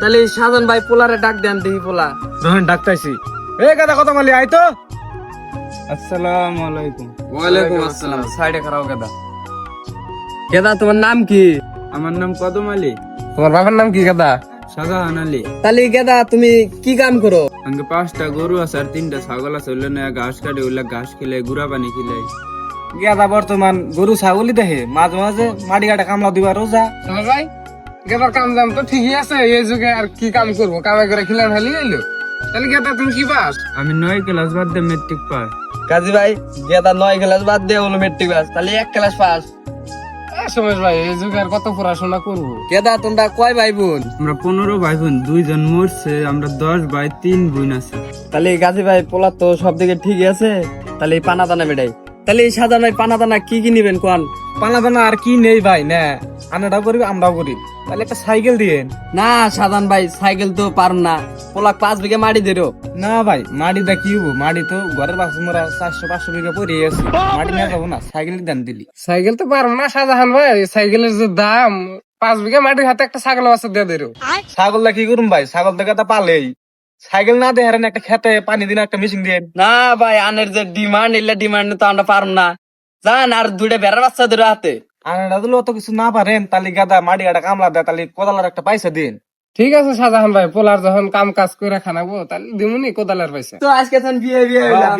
তাহলে সাজান ভাই পোলারে ডাক দেন দেখি পোলা। রোহন ডাকতাইছি। এ গাদা কত মালি আই তো। আসসালামু আলাইকুম। ওয়ালাইকুম আসসালাম। সাইডে খারাপ গেদা। গেদা তোমার নাম কি? আমার নাম কদম আলী। তোমার বাবার নাম কি গেদা? শাহজাহান আলী। তাহলে গেদা তুমি কি কাম করো? আঙ্গে 5টা গরু আছে আর 3টা ছাগল আছে, ওইলে না ঘাস কাটে, ওইলে ঘাস খিলাই, গুড়া পানি খিলাই। গেদা বর্তমান গরু ছাগলই দেখে, মাঝে মাঝে মাটি কাটা কামলা দিবা রোজা। ভাই গেদার কাম দাম তো ঠিকই আছে, এই যুগে আর কি কাম করবো, কামে করে খিলাম খালি এলো। তাহলে গেদা তুমি কি পাস? আমি 9 ক্লাস বাদ দিয়ে মেট্রিক পাস। কাজী ভাই গেদা 9 ক্লাস বাদ দিয়ে হলো মেট্রিক পাস, তাহলে 1 ক্লাস পাস। সময় ভাই এই যুগে আর কত পড়াশোনা করবো। গেদা তোমরা কয় ভাই বোন? আমরা 15 ভাই বোন, 2 জন মরছে, আমরা 10 ভাই 3 বোন আছে। তাহলে গাজী ভাই পোলা তো সব দিকে ঠিকই আছে, তাহলে এই পানা দানা বেটাই। তাহলে এই সাজান ভাই পানা দানা কি কি নিবেন কোন? পানা দানা আর কি নেই ভাই, না আনাটাও করি আমরাও করি, তাহলে একটা সাইকেল দিয়েন। না সাজান ভাই সাইকেল তো পারুন না, পোলা 5 বিঘা মাটি দেরো। না ভাই মাটিটা কি হবো, মাটি তো ঘরের পাশে মোরা 400-500 বিঘা পরে আছে, মাটি নিয়ে যাবো না, সাইকেল দান দিলি। সাইকেল তো পারবো না শাহজাহান ভাই, সাইকেলের যে দাম, 5 বিঘা মাটির হাতে একটা ছাগল আছে দিয়ে দেরো। ছাগলটা কি করুন ভাই, ছাগল থেকে তা পালেই সাইকেল না দিয়ে হারেন, একটা খেতে পানি দিন, একটা মেশিন দিয়ে। না ভাই আনের যে ডিমান্ড, এলে ডিমান্ড তো আমরা পারুন না। জান আর 2টা বেড়ার বাচ্চা ধরে হাতে। আনাটা দিলে অত কিছু না পারেন, তাহলে গাদা মাটি কাটা কামলা দেয়, তাহলে কোদালার একটা পয়সা দিন। ঠিক আছে শাহজাহান ভাই, পোলার যখন কাম কাজ করে খানাবো তাহলে দিমুনি কোদালের পয়সা। তো আজকে বিয়ে বিয়ে হইলাম।